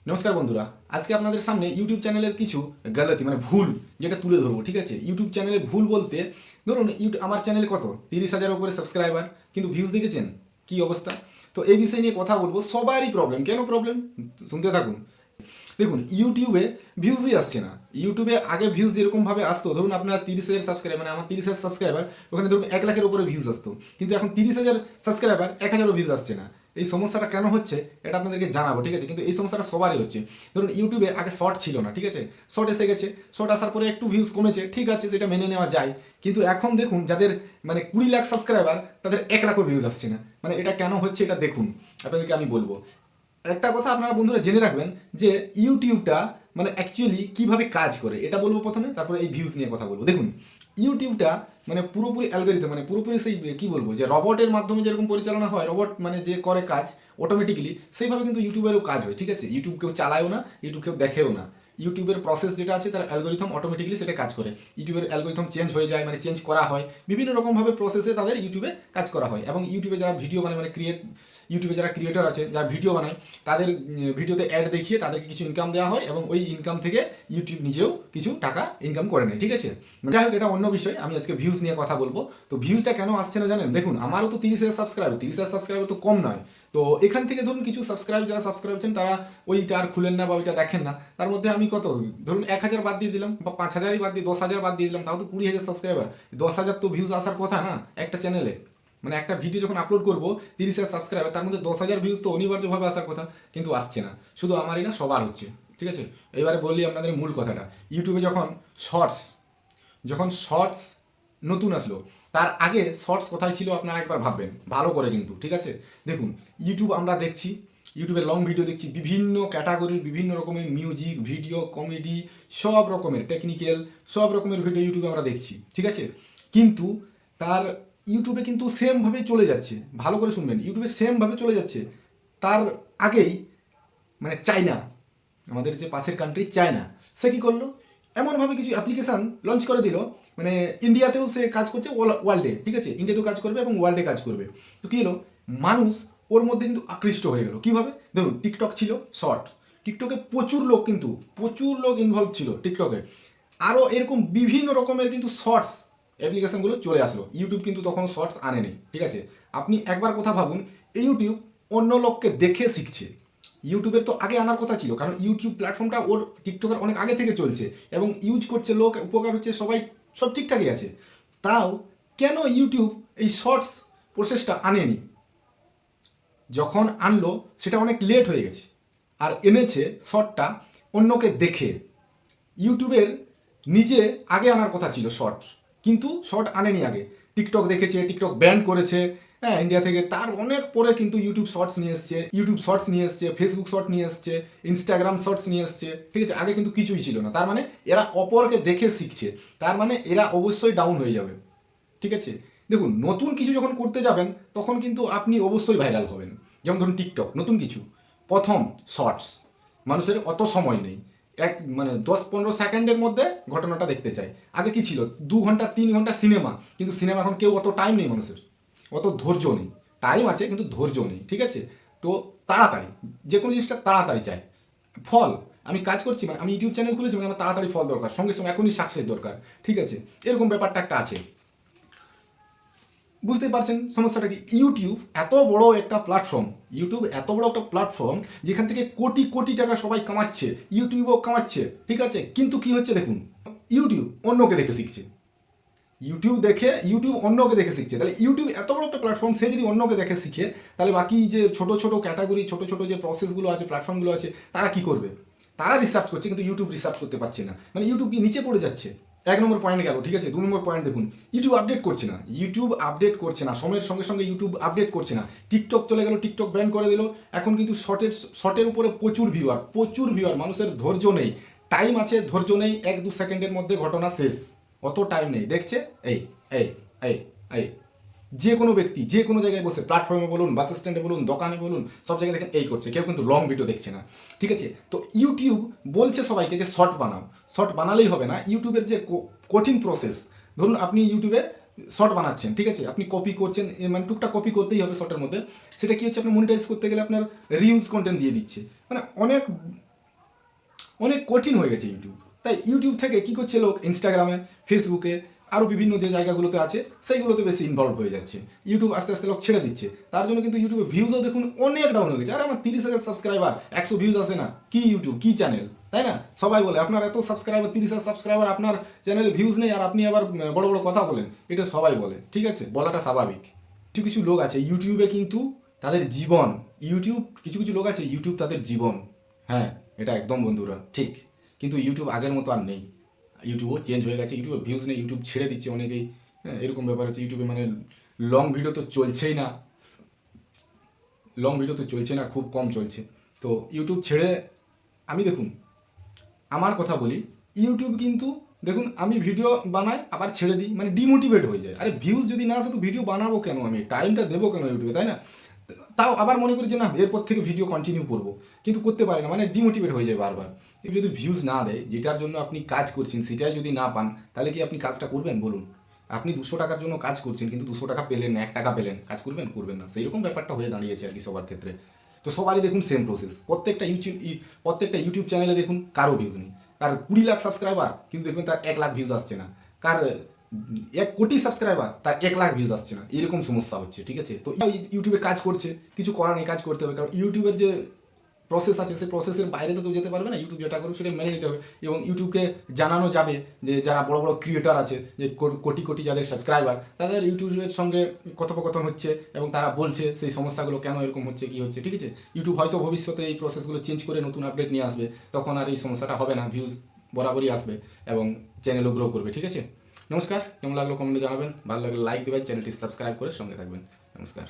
নমস্কার বন্ধুরা, আজকে আপনাদের সামনে ইউটিউব চ্যানেলের কিছু গালাতি ভুল যেটা তুলে ধরবো। ঠিক আছে, ইউটিউব চ্যানেলে ভুল বলতে ধরুন আমার চ্যানেলে কত 30,000 উপরে সাবস্ক্রাইবার, কিন্তু ভিউজ দেখেছেন কি অবস্থা। তো এই বিষয় নিয়ে কথা বলবো। সবারই প্রবলেম। কেন প্রবলেম শুনতে থাকুন। দেখুন, ইউটিউবে ভিউজই আসছে না। ইউটিউবে আগে ভিউজ যেরকমভাবে আসতো, ধরুন আপনার 30,000 সাবস্ক্রাইবার, আমার 30,000 সাবস্ক্রাইবার, ওখানে ধরুন 1 লাখের উপরে ভিউজ আসতো, কিন্তু এখন 30,000 সাবস্ক্রাইবার 1,000ও ভিউজ আসছে না। এই সমস্যাটা কেন হচ্ছে এটা আপনাদেরকে জানাবো। ঠিক আছে, কিন্তু এই সমস্যাটা সবারই হচ্ছে। ধরুন ইউটিউবে আগে শর্ট ছিল না, ঠিক আছে, শর্ট এসে গেছে, শর্ট আসার পরে একটু ভিউজ কমেছে, ঠিক আছে, সেটা মেনে নেওয়া যায়। কিন্তু এখন দেখুন যাদের 20 লাখ সাবস্ক্রাইবার, তাদের 1 লাখও ভিউজ আসছে না। এটা কেন হচ্ছে এটা দেখুন, আপনাদেরকে আমি বলবো। একটা কথা আপনারা বন্ধুরা জেনে রাখবেন যে ইউটিউবটা অ্যাকচুয়ালি কিভাবে কাজ করে এটা বলবো প্রথমে, তারপরে এই ভিউজ নিয়ে কথা বলবো। দেখুন, ইউটিউবটা পুরোপুরি অ্যালগরিদম, পুরোপুরি সেই কি বলবো, যে রবটের মাধ্যমে যেরকম পরিচালনা হয়, রবট যে করে কাজ অটোমেটিক্যালি, সেইভাবে কিন্তু ইউটিউবেরও কাজ হয়। ঠিক আছে, ইউটিউব কেউ চালায়ও না, ইউটিউব কেউ দেখেও না। ইউটিউবের প্রসেস যেটা আছে তার অ্যালগরিথম অটোমেটিক্যালি সেটা কাজ করে। ইউটিউবের অ্যালগরিথম চেঞ্জ হয়ে যায়, চেঞ্জ করা হয় বিভিন্ন রকমভাবে, প্রসেসে তাদের ইউটিউবে কাজ করা হয়। এবং ইউটিউবে যারা ভিডিও ইউটিউবে যারা ক্রিয়েটর আছে, যারা ভিডিও বানায়, তাদের ভিডিওতে অ্যাড দেখিয়ে তাদেরকে কিছু ইনকাম দেওয়া হয়, এবং ওই ইনকাম থেকে ইউটিউব নিজেও কিছু টাকা ইনকাম করে নেয়। ঠিক আছে, যাই হোক, এটা অন্য বিষয়। আমি আজকে ভিউজ নিয়ে কথা বলবো। তো ভিউজটা কেন আসছে না জানেন? দেখুন, আমারও তো 30,000 সাবস্ক্রাইবার, 30,000 সাবস্ক্রাইবার তো কম নয়। তো এখান থেকে ধরুন কিছু যারা সাবস্ক্রাইব আছেন, তারা ওইটা আর খুলেন না বা ওইটা দেখেন না। তার মধ্যে আমি কত, ধরুন 1,000 বাদ দিয়ে দিলাম, বা 5,000ই বাদ দিয়ে 10,000 বাদ দিয়ে দিলাম, তাও তো 20,000 সাবস্ক্রাইবার। 10,000 তো ভিউজ আসার কথা না একটা চ্যানেলে। একটা ভিডিও যখন আপলোড করবো, 30,000 সাবস্ক্রাইবার, তার মধ্যে 10,000 ভিউজ তো অনিবার্যভাবে আসার কথা, কিন্তু আসছে না। শুধু আমারই না, সবার হচ্ছে। ঠিক আছে, এবারে বললি আপনাদের মূল কথাটা। ইউটিউবে যখন শর্টস নতুন আসলো, তার আগে শর্টস কোথায় ছিল আপনারা একবার ভাববেন ভালো করে কিন্তু। ঠিক আছে, দেখুন, ইউটিউব আমরা দেখছি, ইউটিউবে লং ভিডিও দেখছি, বিভিন্ন ক্যাটাগরির, বিভিন্ন রকমের মিউজিক ভিডিও, কমেডি, সব রকমের টেকনিক্যাল, সব রকমের ভিডিও ইউটিউবে আমরা দেখছি। ঠিক আছে, কিন্তু তার ইউটিউবে কিন্তু সেমভাবে চলে যাচ্ছে। ভালো করে শুনবেন, ইউটিউবে সেমভাবে চলে যাচ্ছে। তার আগেই চায়না, আমাদের যে পাশের কান্ট্রি চায়না, সে কী করলো, এমনভাবে কিছু অ্যাপ্লিকেশান লঞ্চ করে দিল, ইন্ডিয়াতেও সে কাজ করছে, ওয়ার্ল্ডে। ঠিক আছে, ইন্ডিয়াতেও কাজ করবে এবং ওয়ার্ল্ডে কাজ করবে। তো কী হলো, মানুষ ওর মধ্যে কিন্তু আকৃষ্ট হয়ে গেল। কীভাবে? দেখুন, টিকটক ছিল, শর্ট, টিকটকে প্রচুর লোক ইনভলভ ছিল টিকটকে। আরও এরকম বিভিন্ন রকমের কিন্তু শর্টস অ্যাপ্লিকেশানগুলো চলে আসলো। ইউটিউব কিন্তু তখন শর্টস আনেনি। ঠিক আছে, আপনি একবার কথা ভাবুন, ইউটিউব অন্য লোককে দেখে শিখছে। ইউটিউবের তো আগে আনার কথা ছিল, কারণ ইউটিউব প্ল্যাটফর্মটা ওর টিকটকের অনেক আগে থেকে চলছে এবং ইউজ করছে লোক, উপকার হচ্ছে সবাই, সব ঠিকঠাকই আছে। তাও কেন ইউটিউব এই শর্টস প্রসেসটা আনেনি? যখন আনলো সেটা অনেক লেট হয়ে গেছে, আর এনেছে শর্টটা অন্যকে দেখে। ইউটিউবের নিজে আগে আনার কথা ছিল শর্ট, কিন্তু শর্ট আনেনি আগে। টিকটক দেখেছে, টিকটক ব্যান করেছে, হ্যাঁ, ইন্ডিয়া থেকে। তার অনেক পরে কিন্তু ইউটিউব শর্টস নিয়ে এসছে, ফেসবুক শর্ট নিয়ে এসছে, ইনস্টাগ্রাম শর্টস নিয়ে এসছে। ঠিক আছে, আগে কিন্তু কিছুই ছিল না। তার এরা অপরকে দেখে শিখছে, তার এরা অবশ্যই ডাউন হয়ে যাবে। ঠিক আছে, দেখুন, নতুন কিছু যখন করতে যাবেন, তখন কিন্তু আপনি অবশ্যই ভাইরাল হবেন। যেমন ধরুন টিকটক নতুন কিছু, প্রথম শর্টস, মানুষের অত সময় নেই, 10-15 সেকেন্ডের মধ্যে ঘটনাটা দেখতে চায়। আগে কি ছিল, 2 ঘন্টা 3 ঘন্টা সিনেমা, কিন্তু সিনেমা এখন কেউ, অত টাইম নেই মানুষের, অত ধৈর্য নেই। টাইম আছে কিন্তু ধৈর্য নেই। ঠিক আছে, তো তাড়াতাড়ি যে কোনো জিনিসটা তাড়াতাড়ি চায়। ফল, আমি কাজ করছি, আমি ইউটিউব চ্যানেল খুলেছি, আমার তাড়াতাড়ি ফল দরকার, সঙ্গে সঙ্গে এখনই সাকসেস দরকার। ঠিক আছে, এরকম ব্যাপারটা একটা আছে। বুঝতে পারছেন সমস্যাটা কি? ইউটিউব এত বড় একটা প্ল্যাটফর্ম, যেখান থেকে কোটি কোটি টাকা সবাই কামাচ্ছে, ইউটিউবও কামাচ্ছে। ঠিক আছে, কিন্তু কি হচ্ছে দেখুন, ইউটিউব অন্যকে দেখে শিখছে। ইউটিউব অন্যকে দেখে শিখছে। তাহলে ইউটিউব এত বড় একটা প্ল্যাটফর্ম, সে যদি অন্যকে দেখে শিখে, তাহলে বাকি যে ছোট ছোট ক্যাটাগরি, ছোট ছোট যে প্রসেসগুলো আছে, প্ল্যাটফর্মগুলো আছে, তারা কি করবে? তারা রিসার্চ করছে, কিন্তু ইউটিউব রিসার্চ করতে পারছে না। ইউটিউব কি নিচে পড়ে যাচ্ছে? 1 নম্বর পয়েন্ট গেল। ঠিক আছে, 2 নম্বর পয়েন্ট দেখুন, ইউটিউব আপডেট করছে না, সময়ের সঙ্গে সঙ্গে ইউটিউব আপডেট করছে না। টিকটক চলে গেল, টিকটক ব্যান করে দিল। এখন কিন্তু শর্টের উপরে প্রচুর ভিউয়ার, মানুষের ধৈর্য নেই, টাইম আছে, ধৈর্য নেই, 1-2 সেকেন্ডের মধ্যে ঘটনা শেষ, অত টাইম নেই। দেখছে এই এই এই এই যে কোনো ব্যক্তি যে কোনো জায়গায় বসে, প্ল্যাটফর্মে বলুন, বাস স্ট্যান্ডে বলুন, দোকানে বলুন, সব জায়গায় দেখেন এই করছে, কেউ কিন্তু লং ভিডিও দেখছে না। ঠিক আছে, তো ইউটিউব বলছে সবাইকে যে শর্ট বানাও। শর্ট বানালেই হবে না, ইউটিউবের যে কঠিন প্রসেস। ধরুন আপনি ইউটিউবে শর্ট বানাচ্ছেন, ঠিক আছে, আপনি কপি করছেন, টুকটাক কপি করতেই হবে শর্টের মধ্যে। সেটা কি হচ্ছে, আপনি মনিটাইজ করতে গেলে আপনার রিউজ কন্টেন্ট দিয়ে দিচ্ছে, অনেক অনেক কঠিন হয়ে গেছে ইউটিউব। তাই ইউটিউব থেকে কী করছে লোক ইনস্টাগ্রামে, ফেসবুকে, আরও বিভিন্ন যে জায়গাগুলোতে আছে সেইগুলোতে বেশি ইনভলভ হয়ে যাচ্ছে। ইউটিউব আস্তে আস্তে লোক ছেড়ে দিচ্ছে, তার জন্য কিন্তু ইউটিউবে ভিউজও দেখুন অনেক ডাউন হয়ে গেছে। আরে আমার 30,000 সাবস্ক্রাইবার, 100 ভিউজ আসে না, কি ইউটিউব, কি চ্যানেল, তাই না? সবাই বলে আপনার এত সাবস্ক্রাইবার, 30,000 সাবস্ক্রাইবার, আপনার চ্যানেলে ভিউজ নেই আর আপনি আবার বড় বড় কথা বলেন। এটা সবাই বলে, ঠিক আছে, বলাটা স্বাভাবিক। কিছু কিছু লোক আছে ইউটিউবে কিন্তু তাদের জীবন, ইউটিউব, কিছু কিছু লোক আছে ইউটিউব তাদের জীবন। হ্যাঁ, এটা একদম বন্ধুরা ঠিক। কিন্তু ইউটিউব আগের মতো আর নেই, ইউটিউবও চেঞ্জ হয়ে গেছে, ইউটিউবে ভিউজ নেই, ইউটিউব ছেড়ে দিচ্ছে অনেকেই। হ্যাঁ, এরকম ব্যাপার হচ্ছে ইউটিউবে, মানে লং ভিডিও তো চলছেই না, লং ভিডিও তো চলছে না, খুব কম চলছে। তো ইউটিউব ছেড়ে, আমি দেখুন আমার কথা বলি, ইউটিউব কিন্তু দেখুন আমি ভিডিও বানাই আবার ছেড়ে দিই, মানে ডিমোটিভেট হয়ে যায়। আরে ভিউজ যদি না আসে তো ভিডিও বানাবো কেন, আমি টাইমটা দেবো কেন ইউটিউবে, তাই না? তাও আবার মনে করি যে না এরপর থেকে ভিডিও কন্টিনিউ করবো, কিন্তু করতে পারি না, মানে ডিমোটিভেট হয়ে যায় বারবার। যদি ভিউজ না দেয়, যেটার জন্য আপনি কাজ করছেন সেটাই যদি না পান, তাহলে কি আপনি কাজটা করবেন বলুন? আপনি 200 টাকার জন্য কাজ করছেন কিন্তু 200 টাকা পেলেন না, 1 টাকা পেলেন, কাজ করবেন? করবেন না। সেই রকম ব্যাপারটা হয়ে দাঁড়িয়েছে আর কি সবার ক্ষেত্রে। তো সবারই দেখুন সেম প্রসেস, প্রত্যেকটা ইউটিউব চ্যানেলে দেখুন কারো ভিউজ নেই, কার 20 লাখ সাবস্ক্রাইবার কিন্তু দেখবেন তার 1 লাখ ভিউজ আসছে না, কার 1 কোটি সাবস্ক্রাইবার তার 1 লাখ ভিউজ আসছে না, এরকম সমস্যা হচ্ছে, ঠিক আছে? তো ইউটিউবে কাজ করছে, কিছু করার নেই, কাজ করতে হবে, কারণ ইউটিউবের যে প্রসেস আছে সেই প্রসেসের বাইরে তো কেউ যেতে পারবে না। ইউটিউব যেটা করবে সেটা মেনে নিতে হবে, এবং ইউটিউবকে জানানো যাবে যে যারা বড় বড় ক্রিয়েটার আছে, যে কোটি কোটি যাদের সাবস্ক্রাইবার, তাদের ইউটিউবের সঙ্গে কথোপকথন হচ্ছে এবং তারা বলছে সেই সমস্যাগুলো কেন এরকম হচ্ছে, কী হচ্ছে, ঠিক আছে? ইউটিউব হয়তো ভবিষ্যতে এই প্রসেসগুলো চেঞ্জ করে নতুন আপডেট নিয়ে আসবে, তখন আর এই সমস্যাটা হবে না, ভিউজ বরাবরই আসবে এবং চ্যানেলও গ্রো করবে, ঠিক আছে? নমস্কার, কেমন লাগলো কমেন্টে জানাবেন, ভালো লাগলে লাইক দেবেন, চ্যানেলটি সাবস্ক্রাইব করে সঙ্গে থাকবেন। নমস্কার।